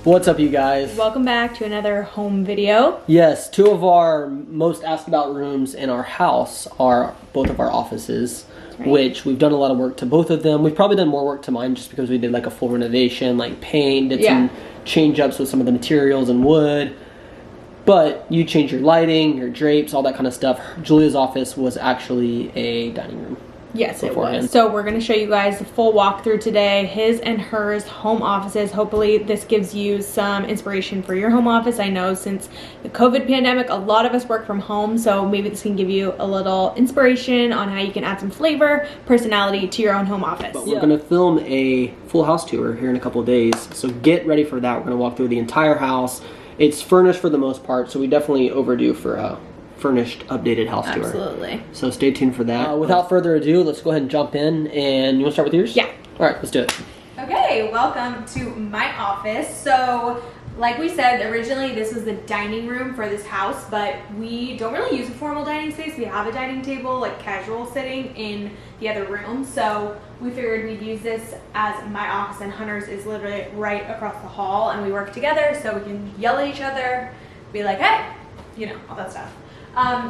What's up, you guys? Welcome back to another home video. Yes, two of our most asked about rooms in our house are both of our offices, right, which we've done a lot of work to both of them. We've probably done more work to mine just because we did like a full renovation, like paint, did some change ups with some of the materials and wood. But you changed your lighting, your drapes, all that kind of stuff. Julia's office was actually a dining room. Yes, it was. So we're going to show you guys the full walkthrough today, his and hers home offices. Hopefully this gives you some inspiration for your home office. I know since the COVID pandemic, a lot of us work from home, so maybe this can give you a little inspiration on how you can add some flavor, personality to your own home office. But we're going to film a full house tour here in a couple of days, so get ready for that. We're going to walk through the entire house. It's furnished for the most part, so we definitely overdue for a furnished, updated house tour. Absolutely. So stay tuned for that. Without further ado, let's go ahead and jump in. And you want to start with yours? Yeah. All right, let's do it. Okay, welcome to my office. So, like we said, originally this was the dining room for this house, but we don't really use a formal dining space. We have a dining table, like casual sitting in the other room. So we figured we'd use this as my office, and Hunter's is literally right across the hall, and we work together so we can yell at each other, be like, hey, you know, all that stuff.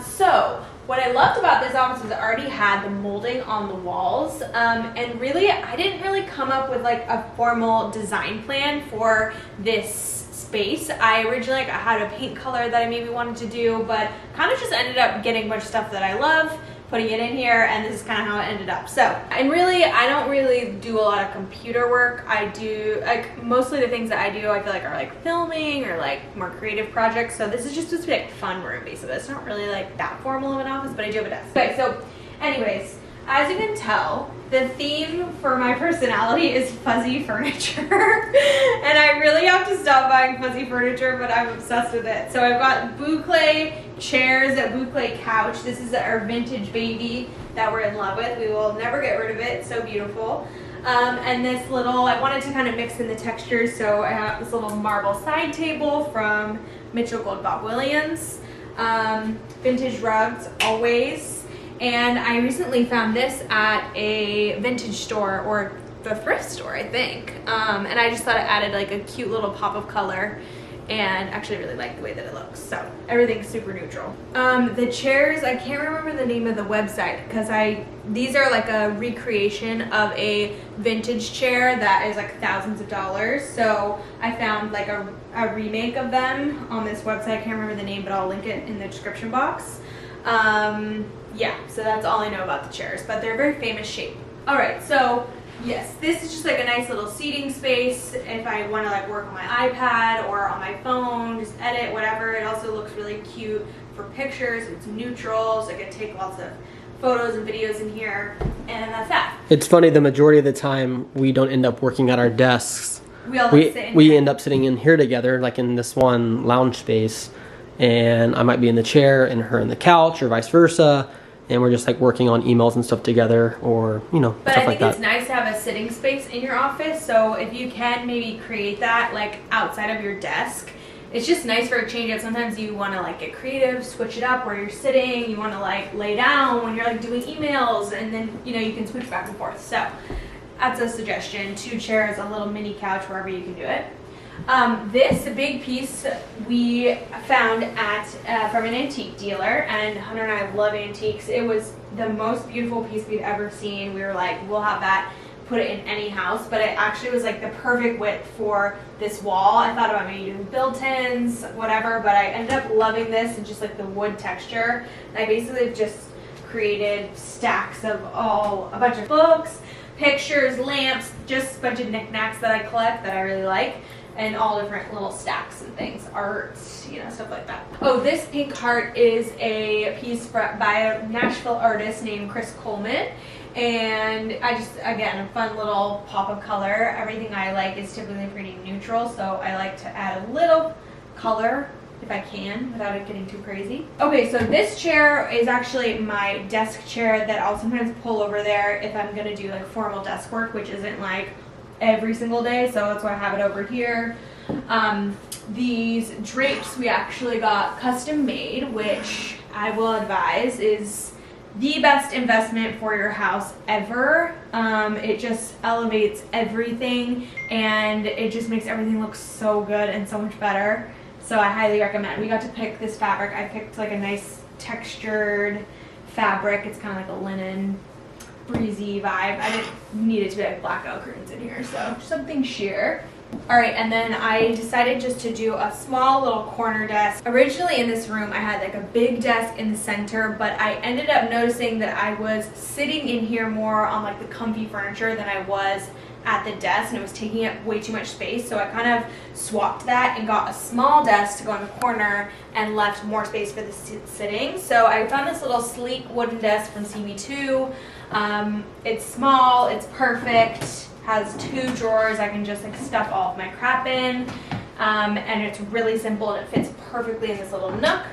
So what I loved about this office was it already had the molding on the walls, and really I didn't really come up with like a formal design plan for this space. I originally had a paint color that I maybe wanted to do, but kind of just ended up getting a bunch of stuff that I love, putting it in here, and this is kind of how it ended up. So, and really, I don't really do a lot of computer work. I do, like, mostly the things that I do, I feel like are like filming or like more creative projects. So this is just this big fun room, basically. It's not really like that formal of an office, but I do have a desk. Okay, so anyways, as you can tell, the theme for my personality is fuzzy furniture. And I really have to stop buying fuzzy furniture, but I'm obsessed with it. So I've got boucle chairs, a boucle couch. This is our vintage baby that we're in love with. We will never get rid of it. It's so beautiful. And this little, I wanted to kind of mix in the textures, so I have this little marble side table from Mitchell Goldbach Williams. Vintage rugs, always. And I recently found this at a vintage store, or the thrift store, I think. And I just thought it added like a cute little pop of color, and actually really like the way that it looks. So everything's super neutral. The chairs, I can't remember the name of the website, because these are like a recreation of a vintage chair that is like thousands of dollars. So I found like a remake of them on this website. I can't remember the name, but I'll link it in the description box. Yeah, so that's all I know about the chairs, but they're a very famous shape. All right, so yes, this is just like a nice little seating space if I want to like work on my iPad or on my phone, just edit, whatever. It also looks really cute for pictures. It's neutral, so I can take lots of photos and videos in here, and that's that. It's funny, the majority of the time we don't end up working at our desks. We end up sitting in here together, like in this one lounge space, and I might be in the chair and her in the couch, or vice versa. And we're just like working on emails and stuff together, or, you know, but stuff like that. I think it's nice to have a sitting space in your office. So if you can maybe create that like outside of your desk, it's just nice for a change up. Sometimes you want to like get creative, switch it up where you're sitting. You want to like lay down when you're like doing emails, and then, you know, you can switch back and forth. So that's a suggestion. 2 chairs, a little mini couch, wherever you can do it. This big piece we found at from an antique dealer, and Hunter and I love antiques. It was the most beautiful piece we'd ever seen. We were like, we'll have that, put it in any house, but it actually was like the perfect width for this wall. I thought about maybe doing built-ins, whatever, but I ended up loving this and just like the wood texture. And I basically just created stacks of a bunch of books, pictures, lamps, just a bunch of knickknacks that I collect that I really like, and all different little stacks and things, art, you know, stuff like that. Oh, this pink heart is a piece by a Nashville artist named Chris Coleman, and I just, again, a fun little pop of color. Everything I like is typically pretty neutral, so I like to add a little color if I can without it getting too crazy. Okay, so this chair is actually my desk chair that I'll sometimes pull over there if I'm gonna do like formal desk work, which isn't like every single day, so that's why I have it over here. These drapes we actually got custom made, which I will advise is the best investment for your house ever. It just elevates everything and it just makes everything look so good and so much better. So I highly recommend. We got to pick this fabric. I picked like a nice textured fabric. It's kind of like a linen breezy vibe. I didn't need it to be like blackout curtains in here, so something sheer. All right, and then I decided just to do a small little corner desk. Originally in this room, I had like a big desk in the center, but I ended up noticing that I was sitting in here more on like the comfy furniture than I was at the desk, and it was taking up way too much space. So I kind of swapped that and got a small desk to go in the corner and left more space for the sitting. So I found this little sleek wooden desk from CB2. It's small, it's perfect. Has 2 drawers I can just like stuff all of my crap in, and it's really simple and it fits perfectly in this little nook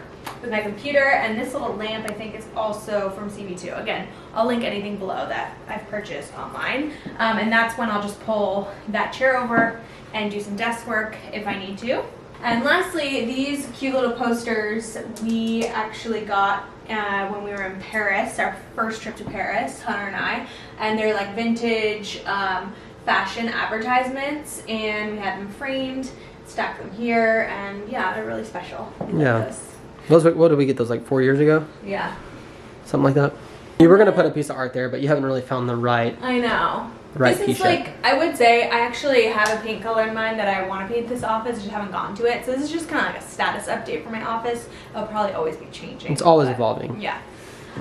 with my computer. And this little lamp I think is also from CB2. Again, I'll link anything below that I've purchased online, and that's when I'll just pull that chair over and do some desk work if I need to. And lastly, these cute little posters we actually got when we were in Paris, our first trip to Paris, Hunter and I, and they're like vintage fashion advertisements, and we had them framed, stacked them here, and yeah, they're really special. Yeah. Those, what did we get those like 4 years ago? Yeah. Something like that. You were gonna put a piece of art there, but you haven't really found the right. I know. Right this piece is like, I would say I actually have a paint color in mind that I want to paint this office, just haven't gotten to it. So this is just kind of like a status update for my office. It'll probably always be changing. It's always evolving. Yeah.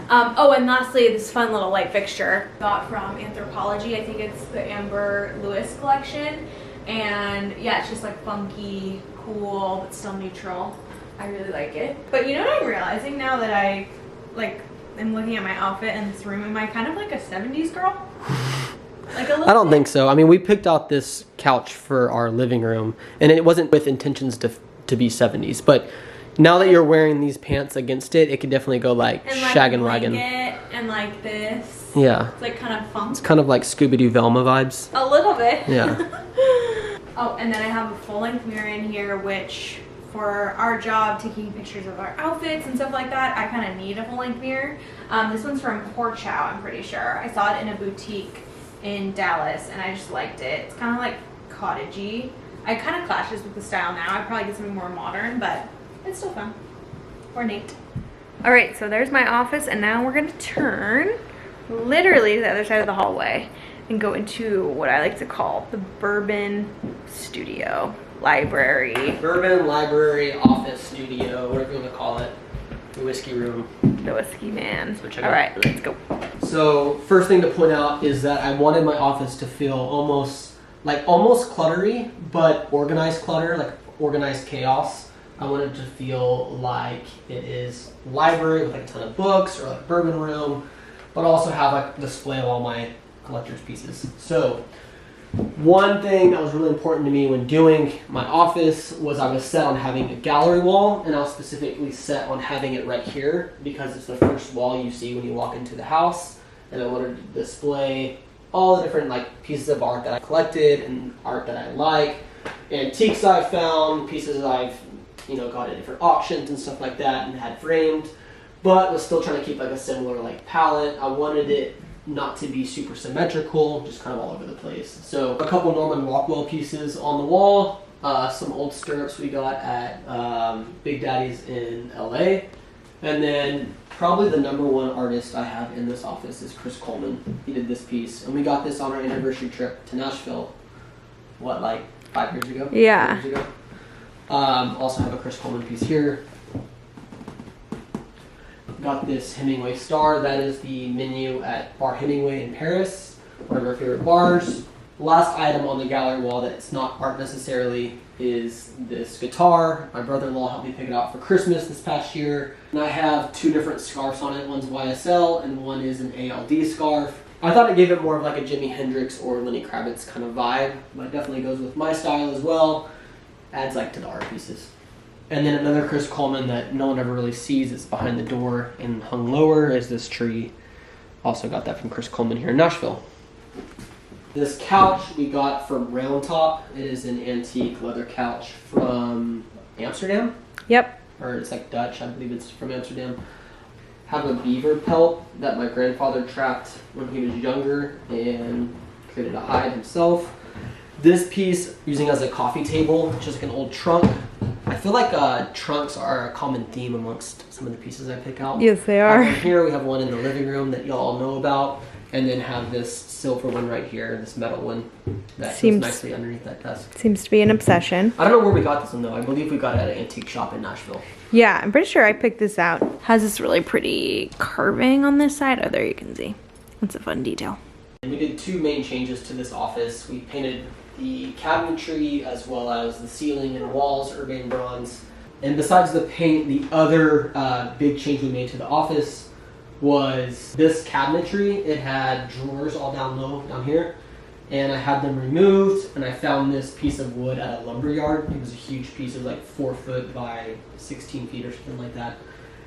Oh, and lastly, this fun little light fixture got from Anthropology. I think it's the Amber Lewis collection. And yeah, it's just like funky, cool, but still neutral. I really like it. But you know what I'm realizing now that I like am looking at my outfit in this room? Am I kind of like a 70s girl? Like a little I don't bit? think so. I mean, we picked out this couch for our living room, and it wasn't with intentions to be 70s. But now that you're wearing these pants against it, it could definitely go like, And like shag and a wagon. blanket and like this. Yeah. It's like kind of funk. It's kind of like Scooby-Doo Velma vibes. A little bit. Yeah. Oh, and then I have a full-length mirror in here, which for our job, taking pictures of our outfits and stuff like that, I kind of need a full-length mirror. This one's from Porchow, I'm pretty sure. I saw it in a boutique in Dallas, and I just liked it. It's kind of like cottagey. I kind of clashes with the style now. I'd probably get something more modern, but it's still fun. Ornate. All right, so there's my office, and now we're gonna turn literally to the other side of the hallway and go into what I like to call the Bourbon Studio Library. Bourbon Library Office Studio, whatever you want to call it. The whiskey room. The whiskey man. So check All it right, let's go. So first thing to point out is that I wanted my office to feel almost cluttery, but organized clutter, like organized chaos. I wanted to feel like it is a library with like a ton of books, or like bourbon room, but also have like a display of all my collector's pieces. So one thing that was really important to me when doing my office was I was set on having a gallery wall, and I was specifically set on having it right here because it's the first wall you see when you walk into the house, and I wanted to display all the different like pieces of art that I collected and art that I like, antiques I've found, pieces I've got at different auctions and stuff like that and had framed, but was still trying to keep like a similar like palette. I wanted it not to be super symmetrical, just kind of all over the place. So a couple Norman Rockwell pieces on the wall, some old stirrups we got at Big Daddy's in LA, and then probably the #1 artist I have in this office is Chris Coleman. He did this piece, and we got this on our anniversary trip to Nashville, like 5 years ago? Yeah. 4 years ago. Also have a Chris Coleman piece here. Got this Hemingway star. That is the menu at Bar Hemingway in Paris, one of our favorite bars. Last item on the gallery wall that's not art necessarily is this guitar. My brother-in-law helped me pick it out for Christmas this past year. And I have 2 different scarves on it. One's YSL and one is an ALD scarf. I thought it gave it more of like a Jimi Hendrix or Lenny Kravitz kind of vibe, but it definitely goes with my style as well. Adds like to the art pieces. And then another Chris Coleman that no one ever really sees, it's behind the door and hung lower, is this tree. Also got that from Chris Coleman here in Nashville. This couch we got from Round Top. It is an antique leather couch from Amsterdam. Yep. Or it's like Dutch, I believe it's from Amsterdam. have a beaver pelt that my grandfather trapped when he was younger and created a hide himself. This piece using as a coffee table, just like an old trunk. I feel like trunks are a common theme amongst some of the pieces I pick out. Yes, they are. Here we have one in the living room that y'all know about, and then have this silver one right here, this metal one that goes nicely underneath that desk. Seems to be an obsession. I don't know where we got this one though. I believe we got it at an antique shop in Nashville. Yeah, I'm pretty sure I picked this out. Has this really pretty carving on this side. Oh, there you can see. That's a fun detail. And we did two main changes to this office. We painted the cabinetry as well as the ceiling and walls urbane bronze. And besides the paint, the other big change we made to the office was this cabinetry. It had drawers all down low down here, and I had them removed, and I found this piece of wood at a lumber yard. It was a huge piece, of like 4 foot by 16 feet or something like that,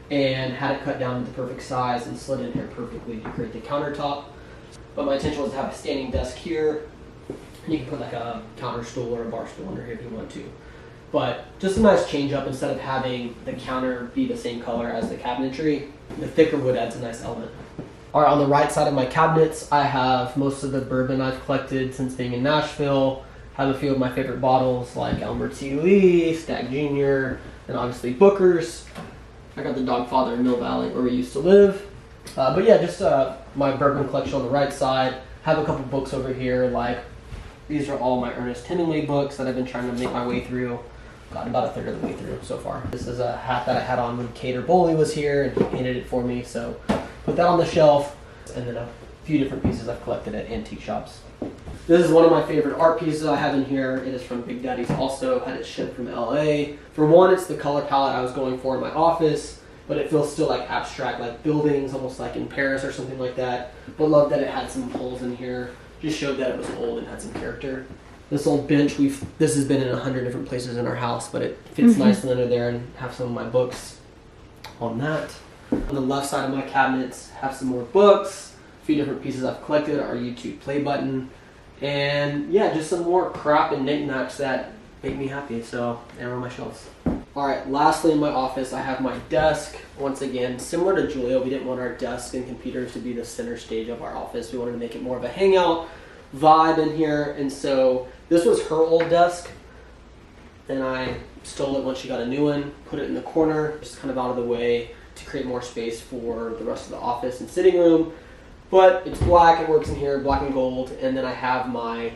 and had it cut down to the perfect size and slid in here perfectly to create the countertop. But my intention was to have a standing desk here, and you can put like a counter stool or a bar stool under here if you want to. But just a nice change up. Instead of having the counter be the same color as the cabinetry, the thicker wood adds a nice element. All right, on the right side of my cabinets, I have most of the bourbon I've collected since being in Nashville. I have a few of my favorite bottles like Elmer T. Lee, Stag Jr., and obviously Booker's. I got the Dogfather in Mill Valley where we used to live. But yeah, just my bourbon collection on the right side. Have a couple books over here, like these are all my Ernest Hemingway books that I've been trying to make my way through. Gotten about a third of the way through so far. This is a hat that I had on when Cater Bowley was here, and he painted it for me, so put that on the shelf. And then a few different pieces I've collected at antique shops. This is one of my favorite art pieces I have in here. It is from Big Daddy's also, had it shipped from LA. For one, it's the color palette I was going for in my office, but it feels still like abstract, like buildings, almost like in Paris or something like that. But love that it had some holes in here. Just showed that it was old and had some character. This old bench, this has been in 100 different places in our house, but it fits nicely under there, and have some of my books on that. On the left side of my cabinets, have some more books, a few different pieces I've collected, our YouTube play button, and yeah, just some more crap and knickknacks that make me happy, so they're on my shelves. Alright, lastly in my office, I have my desk. Once again, similar to Julia, we didn't want our desk and computers to be the center stage of our office. We wanted to make it more of a hangout vibe in here, and so this was her old desk, and I stole it once she got a new one, put it in the corner, just kind of out of the way to create more space for the rest of the office and sitting room. But it's black, it works in here, black and gold, and then I have my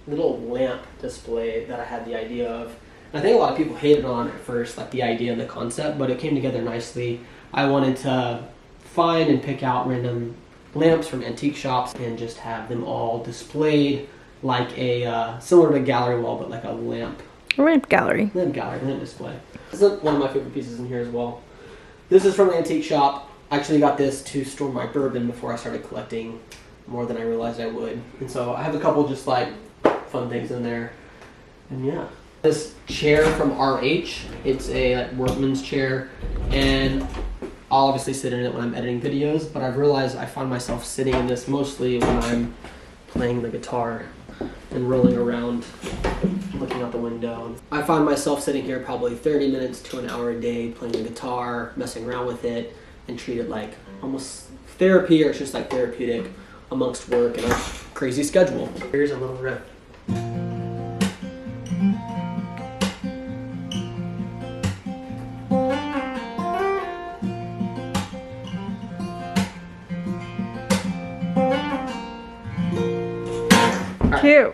little lamp display that I had the idea of. And I think a lot of people hated on at first, like the idea and the concept, but it came together nicely. I wanted to find and pick out random lamps from antique shops and just have them all displayed like a similar to a gallery wall, but like a lamp gallery. Lamp display. This is one of my favorite pieces in here as well. This is from an antique shop. I actually got this to store my bourbon before I started collecting more than I realized I would. And so I have a couple just like fun things in there. And yeah. This chair from RH, it's a workman's chair, and I'll obviously sit in it when I'm editing videos, but I've realized I find myself sitting in this mostly when I'm playing the guitar and rolling around, looking out the window. I find myself sitting here probably 30 minutes to an hour a day playing the guitar, messing around with it, and treat it like almost therapy, or it's just like therapeutic amongst work and a crazy schedule. Here's a little riff. Cute.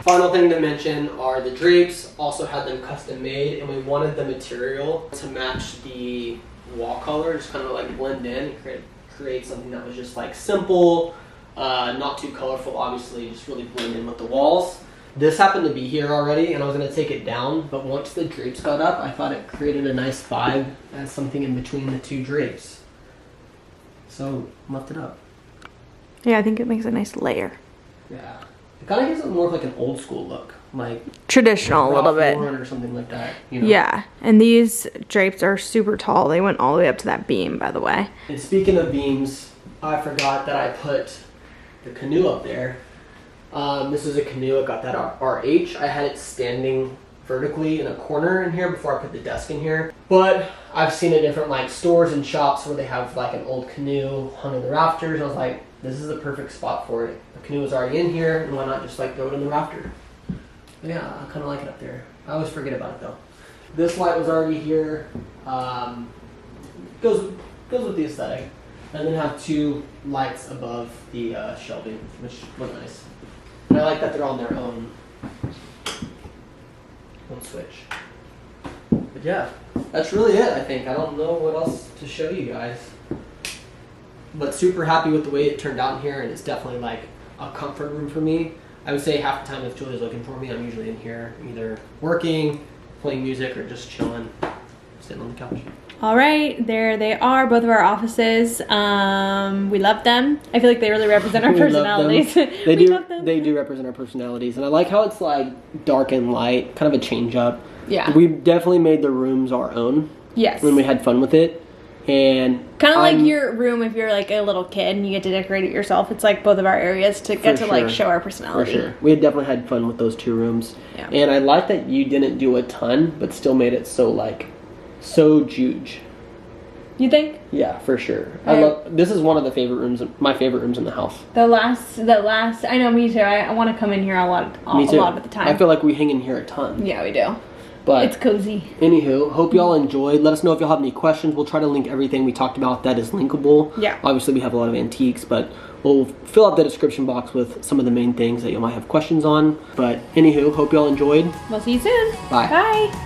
Final thing to mention are the drapes. Also had them custom made, and we wanted the material to match the wall color, just kind of like blend in and create something that was just like simple, not too colorful, obviously, just really blend in with the walls. This happened to be here already, and I was going to take it down, but once the drapes got up, I thought it created a nice vibe as something in between the two drapes. So left it up. Yeah, I think it makes a nice layer. Yeah. It kind of gives it more of like an old school look, like traditional a little bit, or something like that. You know? Yeah, and these drapes are super tall. They went all the way up to that beam, by the way. And speaking of beams, I forgot that I put the canoe up there. This is a canoe. I got that at RH. I had it standing vertically in a corner in here before I put the desk in here. But I've seen at different like stores and shops where they have like an old canoe hung in the rafters. And I was like, this is the perfect spot for it. The canoe is already in here, and why not just like throw it in the rafter? But yeah, I kind of like it up there. I always forget about it though. This light was already here. Goes with the aesthetic. And then have 2 lights above the shelving, which look nice. And I like that they're on their own switch. But yeah, that's really it, I think. I don't know what else to show you guys. But super happy with the way it turned out in here, and it's definitely like a comfort room for me. I would say half the time if Julie's looking for me, I'm usually in here either working, playing music, or just chilling, sitting on the couch. All right, there they are, both of our offices. We love them. I feel like they really represent our personalities. They do represent our personalities, and I like how it's like dark and light, kind of a change up. Yeah. We definitely made the rooms our own. Yes. When we had fun with it, and kind of like your room if you're like a little kid and you get to decorate it yourself. It's like both of our areas to get to like show our personality. For sure. We had definitely had fun with those 2 rooms. Yeah. And I like that you didn't do a ton, but still made it so huge. You think? Yeah, for sure. I love. This is one of my favorite rooms in the house. The last. I know, me too. I want to come in here a lot of the time. I feel like we hang in here a ton. Yeah, we do. But it's cozy. Anywho, hope y'all enjoyed. Let us know if y'all have any questions. We'll try to link everything we talked about that is linkable. Yeah. Obviously, we have a lot of antiques, but we'll fill out the description box with some of the main things that you might have questions on. But anywho, hope y'all enjoyed. We'll see you soon. Bye. Bye.